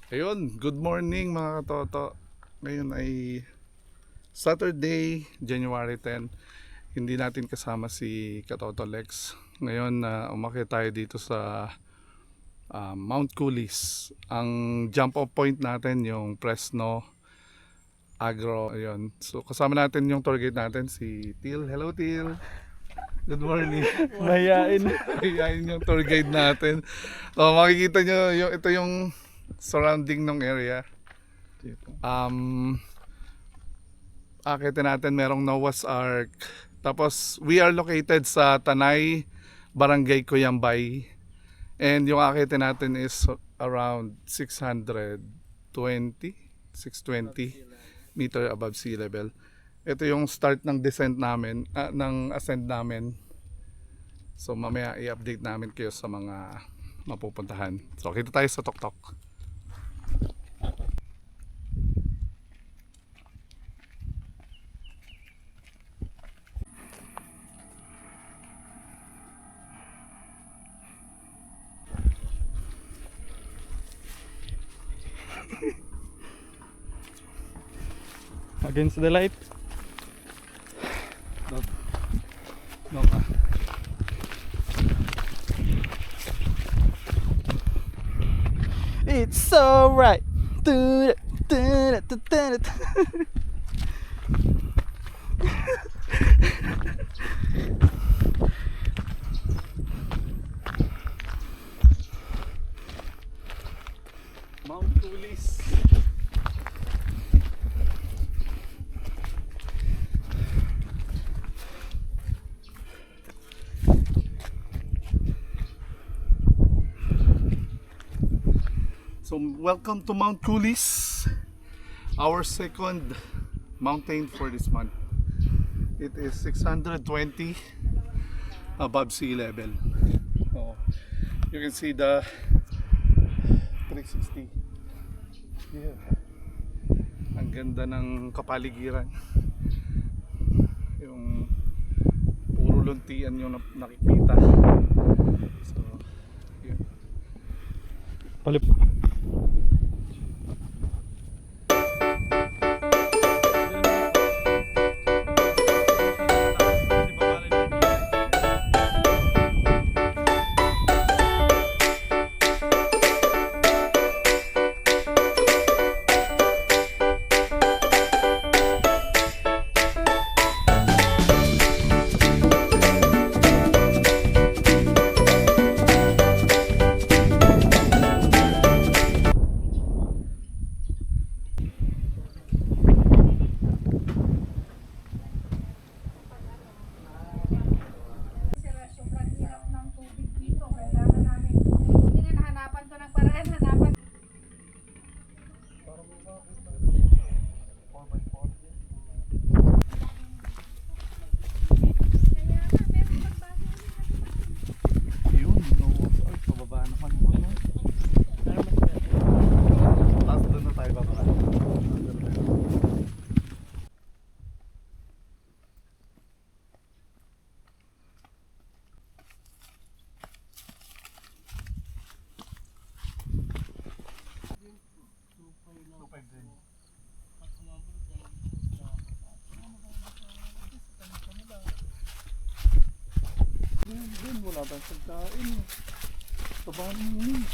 Ayun, good morning mga katoto. Ngayon ay Saturday, January 10. Hindi natin kasama si Katoto Lex. Ngayon umakyat tayo dito sa Mount Coulis. Ang jump off point natin yung Fresno Agro. Ayun. So kasama natin yung tour guide natin si Til. Hello Til. Good morning. Mayain. Ayan yung tour guide natin. So makikita nyo ito yung surrounding ng area. Akitin natin merong Noah's Ark. Tapos we are located sa Tanay, Barangay Cuyambay. And yung akitin natin is around 620 meter above sea level. Ito yung start ng descent namin, ng ascent namin. So mamaya i-update namin kayo sa mga mapupuntahan. So kita tayo sa Toktok. Against the light. No, It's so right. Mount Coulis. So welcome to Mount Coulis, our second mountain for this month. It is 620 above sea level. Oh, you can see the 360. Yeah. Ang ganda ng kapaligiran. Yung puro luntian yung nakikita. So, yeah. Palip. Sobrang hirap ng tubig dito. Kailangan namin, buti nga nahanapan ko ng paraan, hanapan. Kaya nga, pero pagbago ulit. Yun, Noah's Ark, pababa naman po, no? Tapos doon na tayo baba. Doon wala bang pagkain. Tabahan mo yun.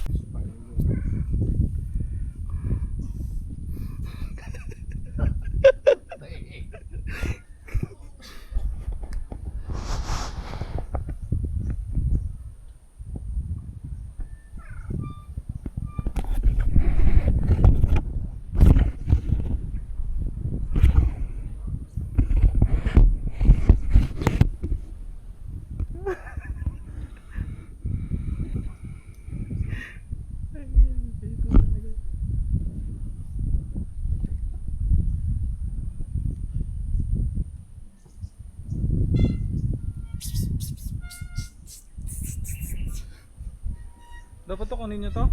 Dapat to kunin nyo to.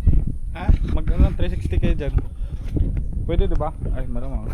Ha? Mag 360 kayo dyan. Pwede diba? Ay malamang.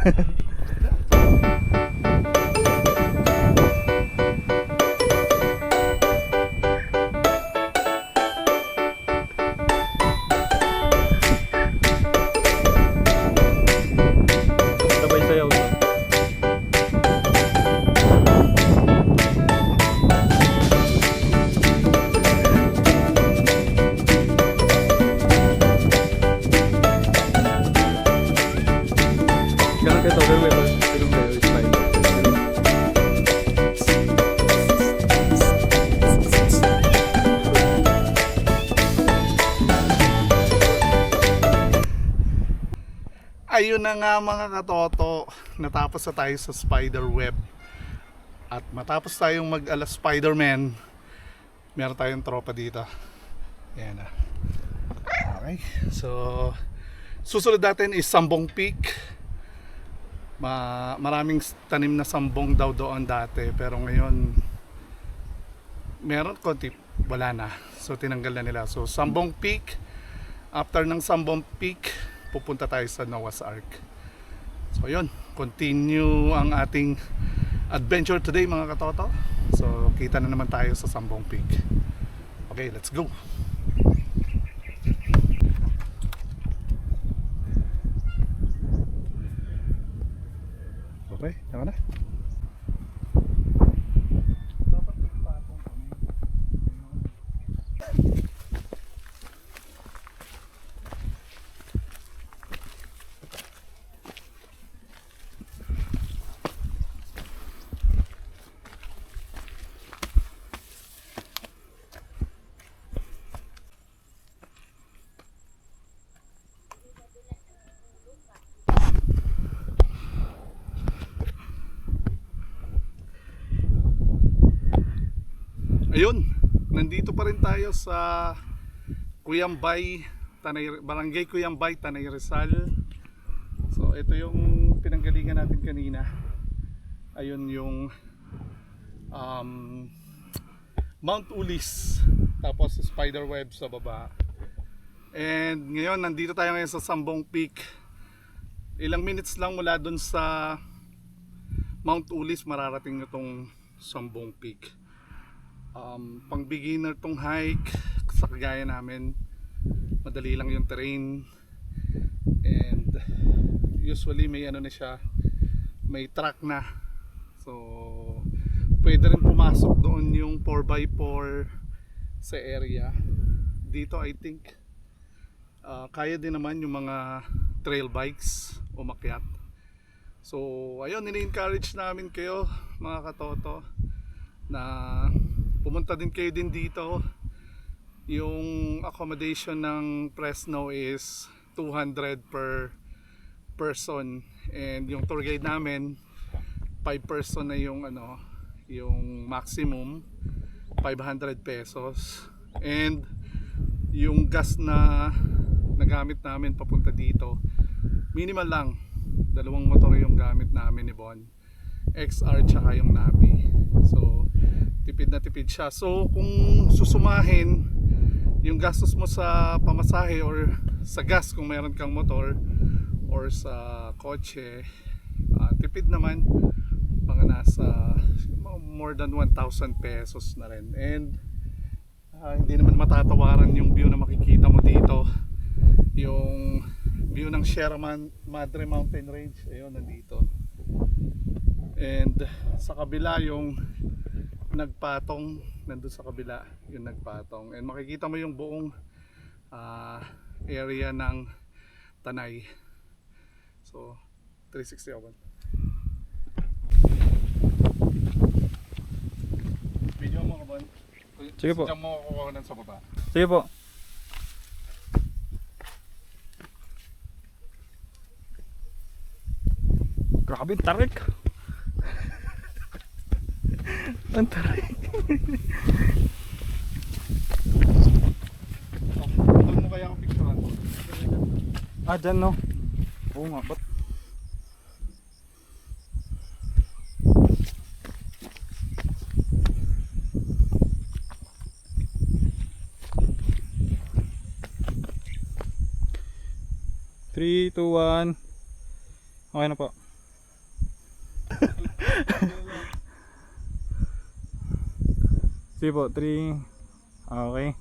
Ayun na nga mga katoto, natapos na tayo sa spider web. At matapos tayong mag-ala Spider-Man, meron tayong tropa dito. Ayan na. Okay, so susunod natin is Sambong Peak. Maraming tanim na sambong daw doon dati, pero ngayon meron konti, wala na. So tinanggal na nila. So Sambong Peak, after ng Sambong Peak, pupunta tayo sa Noah's Ark. So yun, continue ang ating adventure today mga katoto. So kita na naman tayo sa Sambong Peak. Okay, let's go. Okay, tama na. Ayun, nandito pa rin tayo sa Cuyambay, Barangay Cuyambay, Tanay Rizal. So ito yung pinanggalingan natin kanina. Ayun yung Mount Ulis, tapos Spiderweb sa baba. And ngayon nandito tayo ngayon sa Sambong Peak. Ilang minutes lang mula dun sa Mount Ulis mararating na tong Sambong Peak. Pang beginner tong hike sa kagaya namin, madali lang yung terrain, and usually may ano na siya, may track na, so pwede rin pumasok doon yung 4x4 sa area. Dito I think kaya din naman yung mga trail bikes umakyat. So ayun, ini-encourage namin kayo mga katoto na pumunta din kayo din dito. Yung accommodation ng Fresno is 200 per person, and yung tour guide namin 5 person na yung ano, yung maximum 500 pesos. And yung gas na nagamit namin papunta dito, minimal lang, 2 motor yung gamit namin ni Bon, XR tsaka yung Navi. So tipid na tipid siya. So kung susumahin yung gastos mo sa pamasahe or sa gas kung meron kang motor or sa kotse, tipid naman, mga nasa more than 1,000 pesos na rin. And hindi naman matatawaran yung view na makikita mo dito, yung view ng Sierra Madre Mountain Range. Ayun, nandito. And sa kabila yung nagpatong, nandun sa kabila yung nagpatong, and makikita mo yung buong area ng Tanay. So 360 ako. Video mo ka ba? Sige po. Diyan mo kukuha ng sa baba. Sige po. Grabe, tarik. Ang tarik. Doon mo kaya ako picturean? Dyan no? Oo nga, ba't? Three, two, one. Okay na po. Sige po, 3. Okay.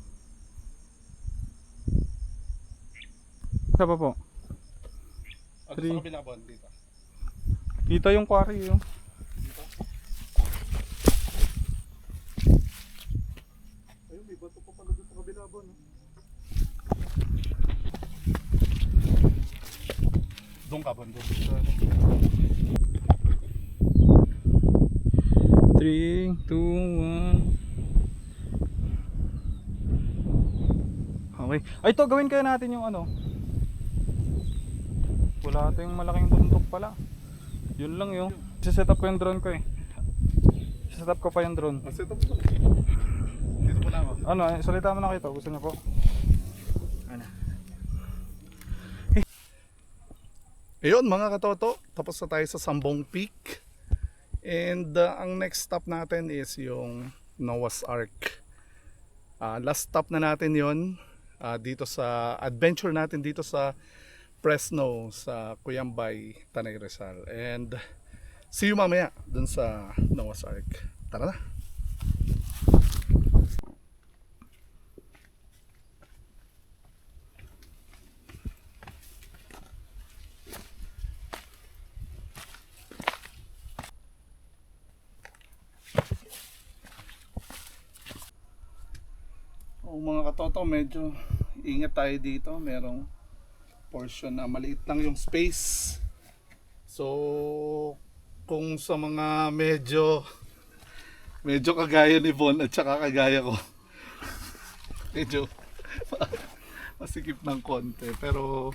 Isa pa po. Sa 3. kabila ba? Dito. Kita yung quarry yun. Ayun, may bato pa pala doon sa kabila ba? No? Doon ka ba? Doon. 3, 2, 1. Okay. Ay, ito gawin kaya natin yung ano. Wala tayong malaking bundok pala. Yun lang yun. Set up ko yung drone ko eh. Set up ko pa yung drone. Set up ko. Dito muna ako. Ano, salita mo na kayo to. Gusto niyo po? Ano? Ayun mga katoto, tapos na tayo sa Sambong Peak. And ang next stop natin is yung Noah's Ark. Last stop na natin yon dito sa adventure natin dito sa Fresno, sa Cuyambay, Tanay Rizal. And see you mamaya dun sa Noah's Ark. Tara na! Mga katoto, medyo ingat tayo dito. Merong portion na maliit lang yung space. So kung sa mga medyo kagaya ni Von at saka kagaya ko, medyo masikip ng konti, pero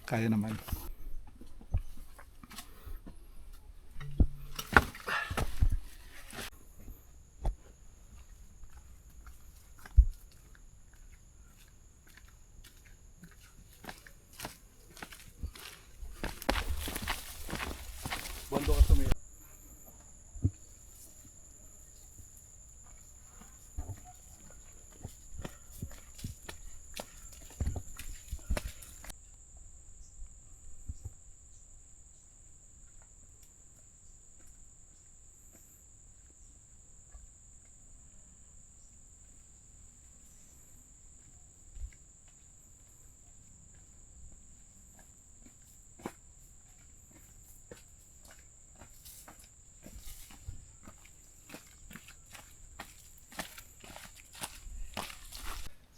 kaya naman. Bondo ka sumira.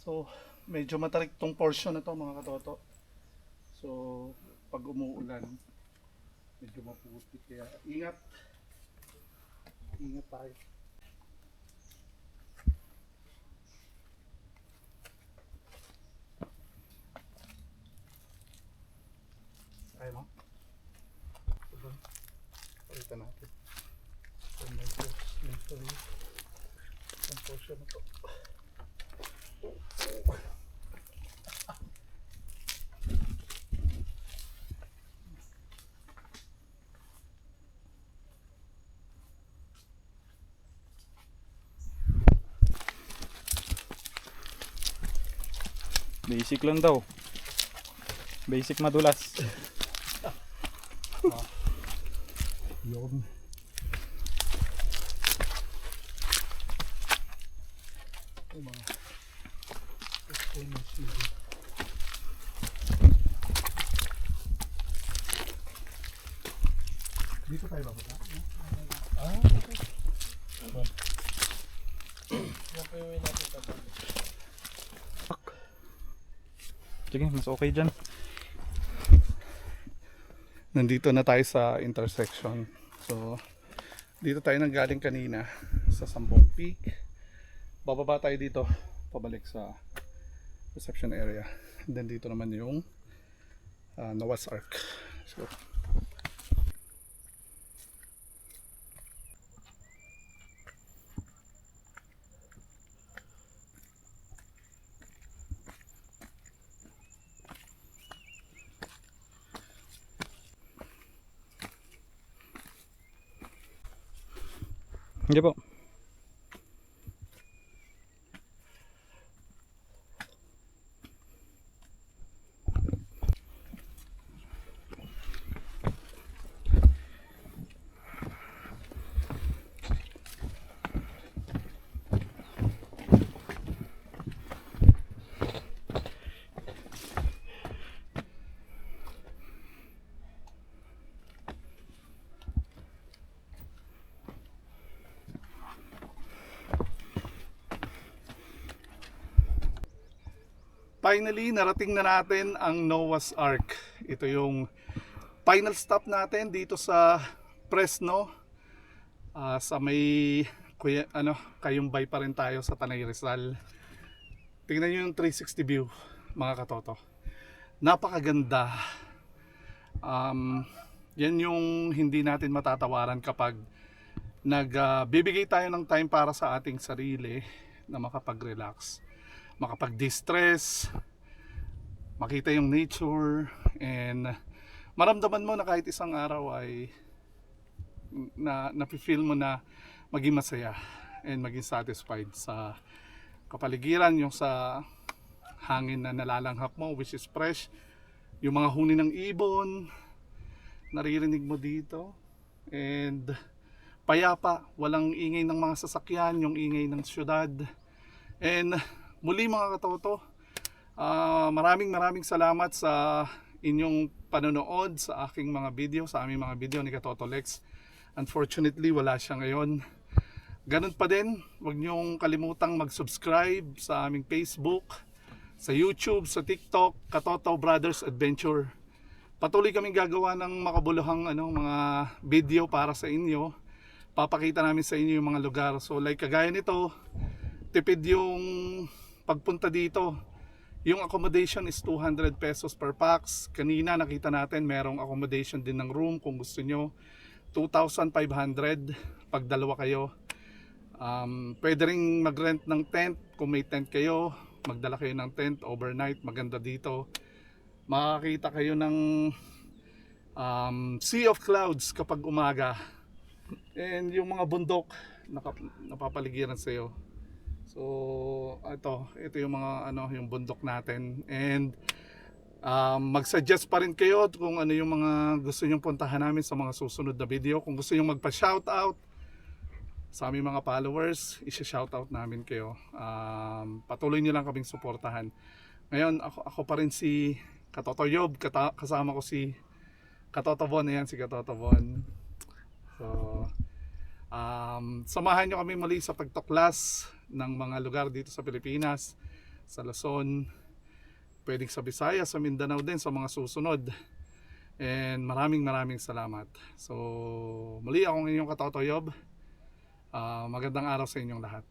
So, medyo matarik tong portion na to mga katoto. So, pag umuulan, medyo maputik. Kaya ingat. Ingat tayo. Kaya mo? Ito. Palitan natin. So, medyo slippery ang portion na to. Basic lang daw. Basic madulas. Yun. Ay mga dito tayo bababa. Okay. Yan po yung way natin tabag. Sige, mas okay dyan. Nandito na tayo sa intersection. So, dito tayo nanggaling kanina sa Sambong Peak. Bababa tayo dito, pabalik sa reception area. And then dito naman yung Noah's Ark. So, Sige po. finally, narating na natin ang Noah's Ark. Ito yung final stop natin dito sa Fresno. Sa may Cuyambay pa rin tayo sa Tanay Rizal. Tingnan nyo yung 360 view mga katoto. Napakaganda. Yan yung hindi natin matatawaran kapag nagbibigay tayo ng time para sa ating sarili na makapag-relax, makapag-distress, makita yung nature, and maramdaman mo na kahit isang araw ay nafe-feel mo na maging masaya and maging satisfied sa kapaligiran, yung sa hangin na nalalanghap mo which is fresh, yung mga huni ng ibon naririnig mo dito, and payapa, walang ingay ng mga sasakyan, yung ingay ng syudad. And muli mga katoto, maraming salamat sa inyong panonood sa aking mga video, sa aming mga video ni Katoto Lex. Unfortunately, wala siya ngayon. Ganun pa din, huwag niyong kalimutang mag-subscribe sa aming Facebook, sa YouTube, sa TikTok, Katoto Brothers Adventure. Patuloy kaming gagawa ng makabuluhang mga video para sa inyo. Papakita namin sa inyo yung mga lugar. So like kagaya nito, tipid yung pagpunta dito. Yung accommodation is 200 pesos per pax. Kanina nakita natin merong accommodation din ng room kung gusto nyo. 2,500 pag dalawa kayo. Pwede ring mag-rent ng tent kung may tent kayo. Magdala kayo ng tent overnight. Maganda dito. Makakita kayo ng sea of clouds kapag umaga. And yung mga bundok napapaligiran sa iyo. So ito yung mga yung bundok natin, and mag-suggest pa rin kayo kung ano yung mga gusto nyong puntahan namin sa mga susunod na video. Kung gusto nyong magpa-shoutout sa aming mga followers, i-shoutout namin kayo. Patuloy nyo lang kaming suportahan. Ngayon ako pa rin si Katoto Yob, kasama ko si Katoto Von. Ayan si Katoto Von. So samahan nyo kami muli sa pagtuklas ng mga lugar dito sa Pilipinas, sa Luzon, pwedeng sa Visayas, sa Mindanao din sa mga susunod. And maraming salamat. So muli ako inyong Katoto Yob. Magandang araw sa inyong lahat.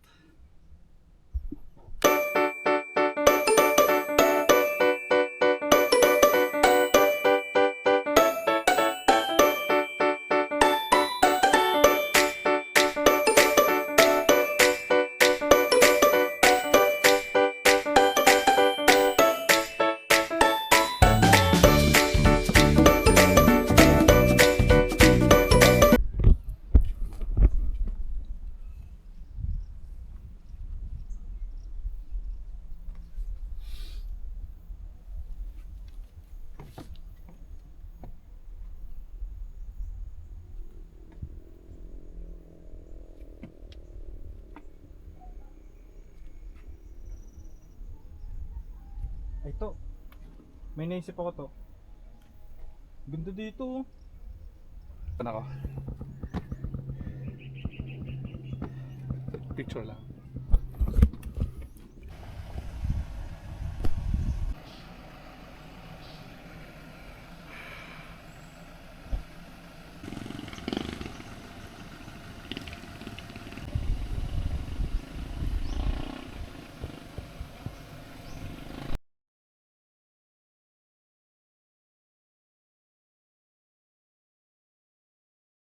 Ay, to. May naisip ako to. Ganda dito. Ano ko? Picture lang.